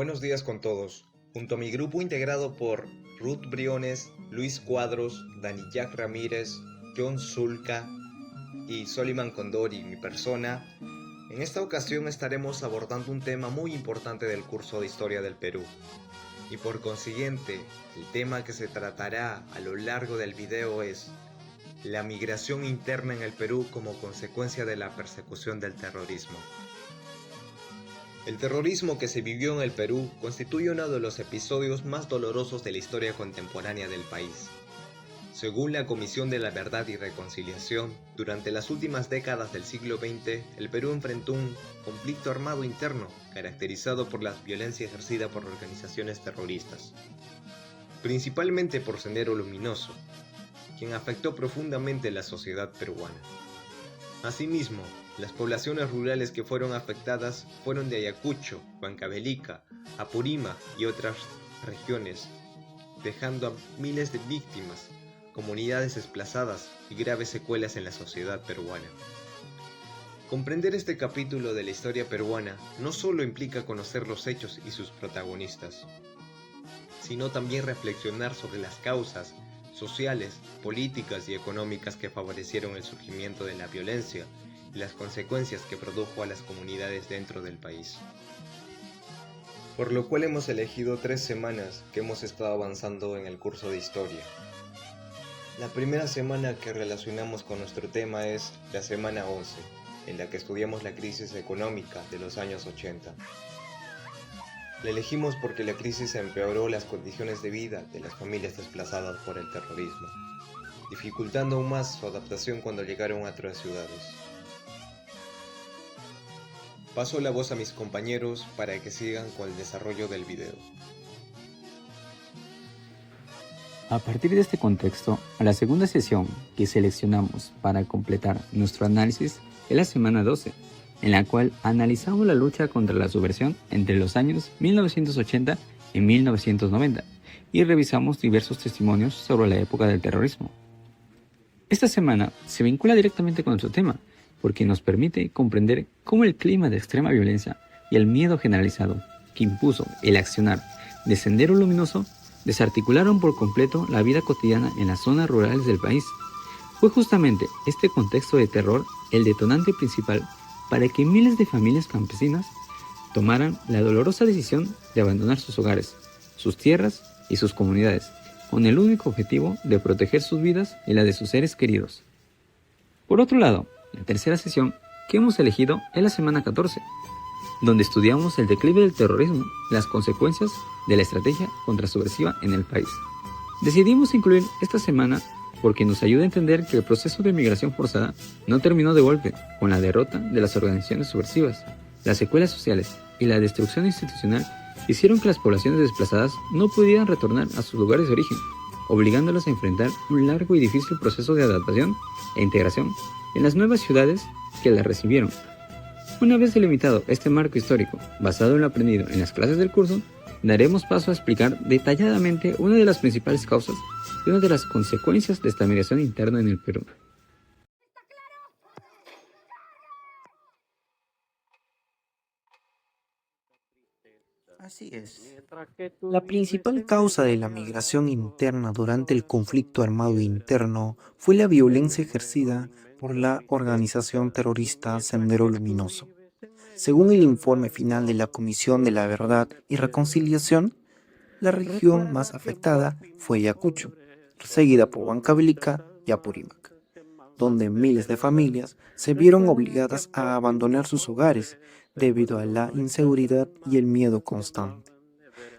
Buenos días con todos. Junto a mi grupo integrado por Ruth Briones, Luis Cuadros, Danillac Ramírez, John Zulca y Soliman Condori, mi persona, en esta ocasión estaremos abordando un tema muy importante del curso de Historia del Perú. Y por consiguiente, el tema que se tratará a lo largo del video es la migración interna en el Perú como consecuencia de la persecución del terrorismo. El terrorismo que se vivió en el Perú constituye uno de los episodios más dolorosos de la historia contemporánea del país. Según la Comisión de la Verdad y Reconciliación, durante las últimas décadas del siglo XX, el Perú enfrentó un conflicto armado interno caracterizado por la violencia ejercida por organizaciones terroristas, principalmente por Sendero Luminoso, quien afectó profundamente la sociedad peruana. Asimismo, las poblaciones rurales que fueron afectadas fueron de Ayacucho, Huancavelica, Apurímac y otras regiones, dejando a miles de víctimas, comunidades desplazadas y graves secuelas en la sociedad peruana. Comprender este capítulo de la historia peruana no solo implica conocer los hechos y sus protagonistas, sino también reflexionar sobre las causas sociales, políticas y económicas que favorecieron el surgimiento de la violencia y las consecuencias que produjo a las comunidades dentro del país. Por lo cual hemos elegido 3 semanas que hemos estado avanzando en el curso de historia. La primera semana que relacionamos con nuestro tema es la semana 11, en la que estudiamos la crisis económica de los años 80. La elegimos porque la crisis empeoró las condiciones de vida de las familias desplazadas por el terrorismo, dificultando aún más su adaptación cuando llegaron a otras ciudades. Paso la voz a mis compañeros para que sigan con el desarrollo del video. A partir de este contexto, a la segunda sesión que seleccionamos para completar nuestro análisis es la semana 12, en la cual analizamos la lucha contra la subversión entre los años 1980 y 1990 y revisamos diversos testimonios sobre la época del terrorismo. Esta semana se vincula directamente con nuestro tema, porque nos permite comprender cómo el clima de extrema violencia y el miedo generalizado que impuso el accionar de Sendero Luminoso desarticularon por completo la vida cotidiana en las zonas rurales del país. Fue justamente este contexto de terror el detonante principal para que miles de familias campesinas tomaran la dolorosa decisión de abandonar sus hogares, sus tierras y sus comunidades, con el único objetivo de proteger sus vidas y la de sus seres queridos. Por otro lado, la tercera sesión que hemos elegido es la semana 14, donde estudiamos el declive del terrorismo y las consecuencias de la estrategia contrasubversiva en el país. Decidimos incluir esta semana porque nos ayuda a entender que el proceso de migración forzada no terminó de golpe con la derrota de las organizaciones subversivas. Las secuelas sociales y la destrucción institucional hicieron que las poblaciones desplazadas no pudieran retornar a sus lugares de origen, obligándolas a enfrentar un largo y difícil proceso de adaptación e integración en las nuevas ciudades que las recibieron. Una vez delimitado este marco histórico, basado en lo aprendido en las clases del curso, daremos paso a explicar detalladamente una de las principales causas y una de las consecuencias de esta migración interna en el Perú. Así es. La principal causa de la migración interna durante el conflicto armado interno fue la violencia ejercida por la organización terrorista Sendero Luminoso. Según el informe final de la Comisión de la Verdad y Reconciliación, la región más afectada fue Ayacucho, seguida por Huancavelica y Apurímac, donde miles de familias se vieron obligadas a abandonar sus hogares debido a la inseguridad y el miedo constante.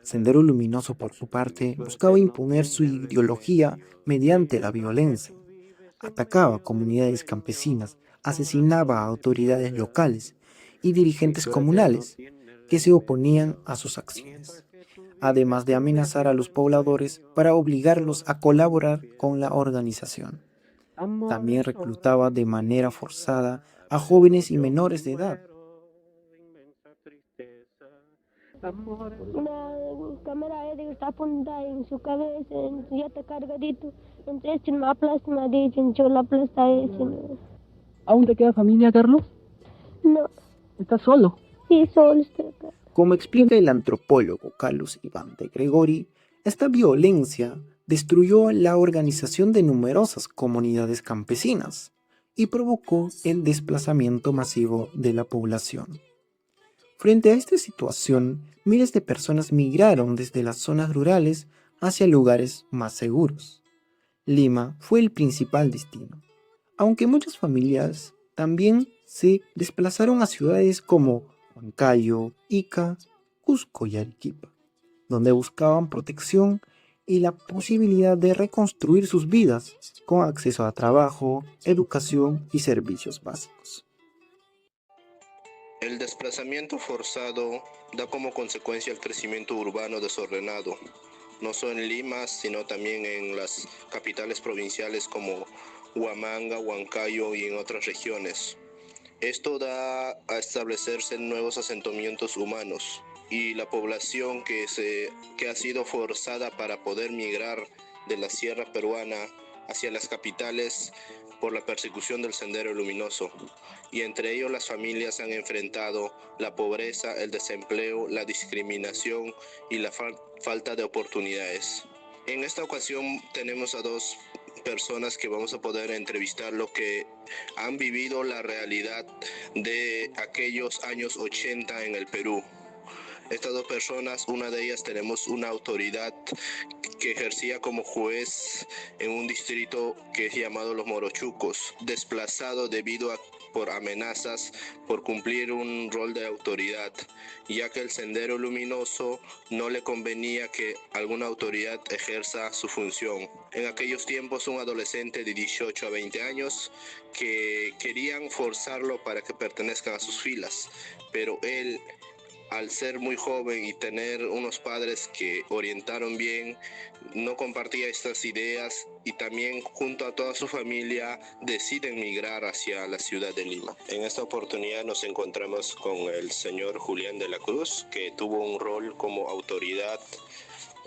Sendero Luminoso, por su parte, buscaba imponer su ideología mediante la violencia. Atacaba a comunidades campesinas, asesinaba a autoridades locales y dirigentes comunales que se oponían a sus acciones, además de amenazar a los pobladores para obligarlos a colaborar con la organización. También reclutaba de manera forzada a jóvenes y menores de edad. La cámara está apuntada en su cabeza, ya está cargadito. Entonces me aplasta, me dicen, yo la aplasta. ¿Aún te queda familia, Carlos? No, ¿Estás solo? sí, solo estoy acá. Como explica el antropólogo Carlos Iván de Gregori, esta violencia destruyó la organización de numerosas comunidades campesinas y provocó el desplazamiento masivo de la población. Frente a esta situación, miles de personas migraron desde las zonas rurales hacia lugares más seguros. Lima fue el principal destino, aunque muchas familias también se desplazaron a ciudades como Huancayo, Ica, Cusco y Arequipa, donde buscaban protección y la posibilidad de reconstruir sus vidas con acceso a trabajo, educación y servicios básicos. El desplazamiento forzado da como consecuencia el crecimiento urbano desordenado, no solo en Lima, sino también en las capitales provinciales como Huamanga, Huancayo y en otras regiones. Esto da a establecerse nuevos asentamientos humanos y la población que ha sido forzada para poder migrar de la sierra peruana hacia las capitales por la persecución del Sendero Luminoso. Y entre ellos las familias han enfrentado la pobreza, el desempleo, la discriminación y la falta de oportunidades. En esta ocasión tenemos a dos personas que vamos a poder entrevistar lo que han vivido la realidad de aquellos años 80 en el Perú. Estas dos personas, una de ellas tenemos una autoridad que ejercía como juez en un distrito que es llamado Los Morochucos, desplazado por amenazas por cumplir un rol de autoridad, ya que el Sendero Luminoso no le convenía que alguna autoridad ejerza su función. En aquellos tiempos un adolescente de 18 a 20 años que querían forzarlo para que pertenezcan a sus filas, pero él, al ser muy joven y tener unos padres que orientaron bien, no compartía estas ideas y también junto a toda su familia deciden migrar hacia la ciudad de Lima. En esta oportunidad nos encontramos con el señor Julián de la Cruz, que tuvo un rol como autoridad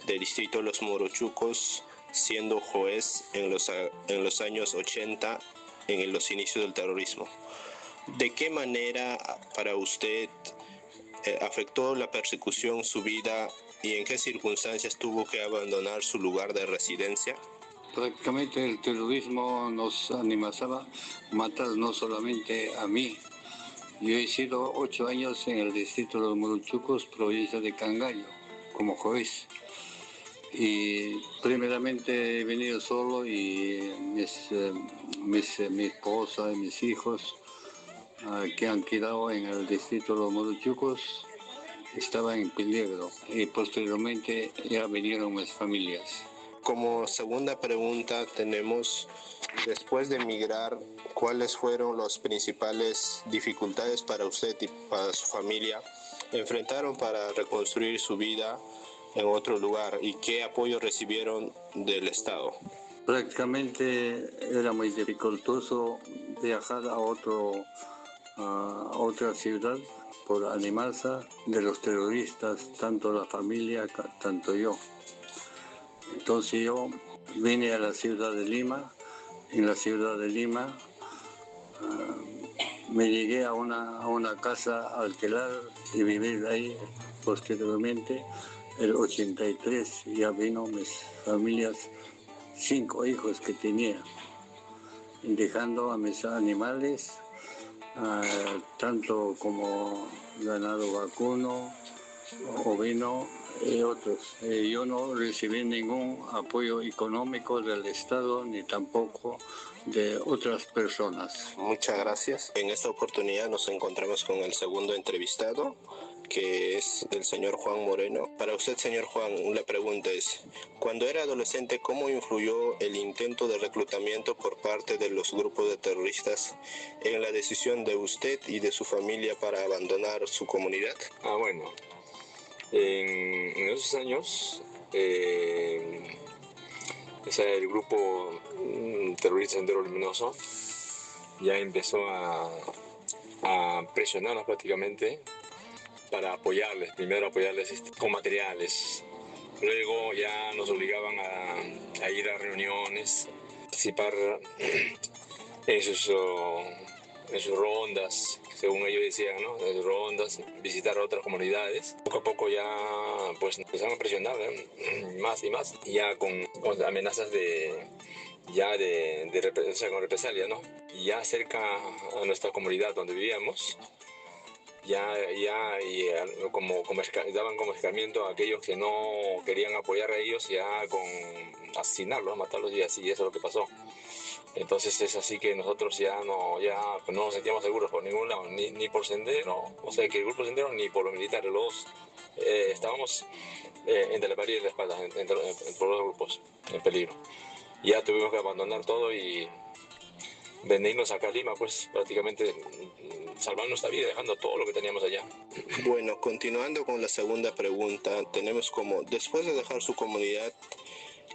del distrito de Los Morochucos, siendo juez en los años 80, en los inicios del terrorismo. ¿De qué manera para usted afectó la persecución su vida y en qué circunstancias tuvo que abandonar su lugar de residencia? Prácticamente el terrorismo nos amenazaba matar no solamente a mí. Yo he sido 8 años en el distrito de los Morochucos, provincia de Cangallo, como juez. Y primeramente he venido solo y mi esposa y mis hijos que han quedado en el distrito de los Morochucos estaban en peligro y posteriormente ya vinieron mis familias. Como segunda pregunta tenemos, después de emigrar, ¿cuáles fueron las principales dificultades para usted y para su familia enfrentaron para reconstruir su vida en otro lugar y qué apoyo recibieron del Estado? Prácticamente era muy dificultoso viajar a otra ciudad por animarse de los terroristas, tanto la familia, tanto yo. Entonces yo vine a la ciudad de Lima. En la ciudad de Lima me llegué a una casa a alquilar y vivir ahí. Posteriormente, el 83, ya vino mis familias, 5 hijos que tenía, dejando a mis animales, tanto como ganado vacuno, ovino y otros. Yo no recibí ningún apoyo económico del Estado ni tampoco de otras personas. Muchas gracias. En esta oportunidad nos encontramos con el segundo entrevistado, que es el señor Juan Moreno. Para usted, señor Juan, la pregunta es, cuando era adolescente, ¿cómo influyó el intento de reclutamiento por parte de los grupos de terroristas en la decisión de usted y de su familia para abandonar su comunidad? Bueno, en esos años, el grupo terrorista Sendero Luminoso ya empezó a presionarnos prácticamente para apoyarles, primero apoyarles con materiales, luego ya nos obligaban a ir a reuniones, participar en en sus rondas, según ellos decían, ¿no? En sus rondas, visitar otras comunidades. Poco a poco ya pues empezaron a presionar, más y más, ya con amenazas o sea, con represalia, ¿no? Y ya cerca a nuestra comunidad donde vivíamos, daban como escarmiento a aquellos que no querían apoyar a ellos, ya con asesinarlos, matarlos, y así, eso es lo que pasó. Entonces es así que nosotros ya no nos sentíamos seguros por ningún lado, ni por Sendero, o sea, que el grupo Sendero, ni por los militares. Estábamos entre la pared y la espalda, entre los dos grupos, en peligro. Ya tuvimos que abandonar todo y venirnos acá a Lima, pues prácticamente salvar nuestra vida, dejando todo lo que teníamos allá. Bueno, continuando con la segunda pregunta, tenemos como, después de dejar su comunidad,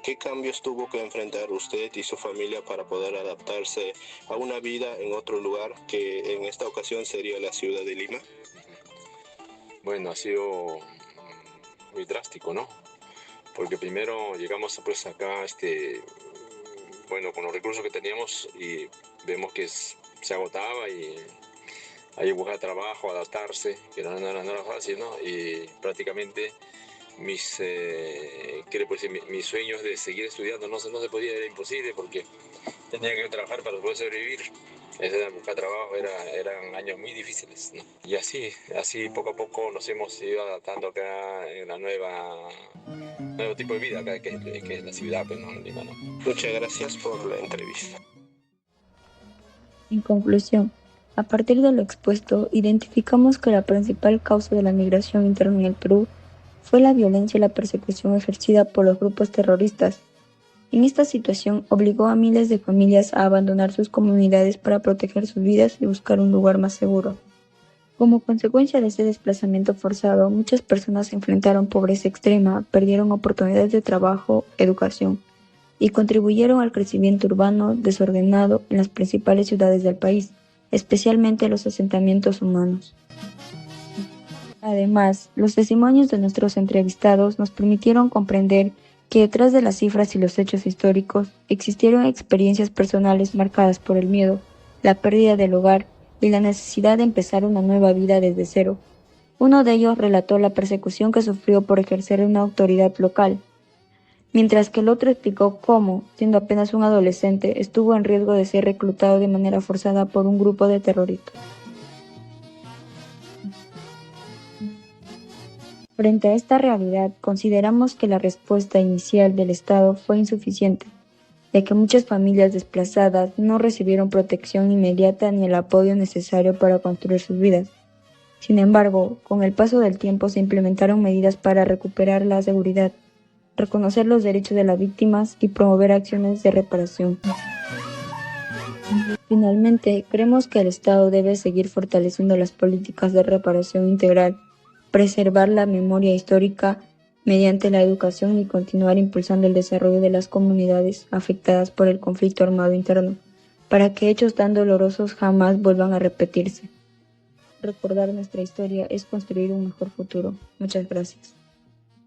¿qué cambios tuvo que enfrentar usted y su familia para poder adaptarse a una vida en otro lugar, que en esta ocasión sería la ciudad de Lima? Bueno, ha sido muy drástico, ¿no? Porque primero llegamos pues acá, bueno, con los recursos que teníamos, y vemos que se agotaba y hay que buscar trabajo, adaptarse, que no era fácil, ¿no? Y prácticamente mis sueños de seguir estudiando no se podía, era imposible, porque tenía que trabajar para poder sobrevivir. Buscar trabajo eran años muy difíciles, ¿no? Y así poco a poco nos hemos ido adaptando acá en la nuevo tipo de vida acá, que es la ciudad, pues, ¿no? En Lima, ¿no? Muchas gracias por la entrevista. En conclusión, a partir de lo expuesto, identificamos que la principal causa de la migración interna en el Perú fue la violencia y la persecución ejercida por los grupos terroristas. En esta situación obligó a miles de familias a abandonar sus comunidades para proteger sus vidas y buscar un lugar más seguro. Como consecuencia de este desplazamiento forzado, muchas personas enfrentaron pobreza extrema, perdieron oportunidades de trabajo, educación, y contribuyeron al crecimiento urbano desordenado en las principales ciudades del país, especialmente los asentamientos humanos. Además, los testimonios de nuestros entrevistados nos permitieron comprender que detrás de las cifras y los hechos históricos existieron experiencias personales marcadas por el miedo, la pérdida del hogar y la necesidad de empezar una nueva vida desde cero. Uno de ellos relató la persecución que sufrió por ejercer una autoridad local, mientras que el otro explicó cómo, siendo apenas un adolescente, estuvo en riesgo de ser reclutado de manera forzada por un grupo de terroristas. Frente a esta realidad, consideramos que la respuesta inicial del Estado fue insuficiente, ya que muchas familias desplazadas no recibieron protección inmediata ni el apoyo necesario para construir sus vidas. Sin embargo, con el paso del tiempo se implementaron medidas para recuperar la seguridad, reconocer los derechos de las víctimas y promover acciones de reparación. Finalmente, creemos que el Estado debe seguir fortaleciendo las políticas de reparación integral, preservar la memoria histórica mediante la educación y continuar impulsando el desarrollo de las comunidades afectadas por el conflicto armado interno, para que hechos tan dolorosos jamás vuelvan a repetirse. Recordar nuestra historia es construir un mejor futuro. Muchas gracias.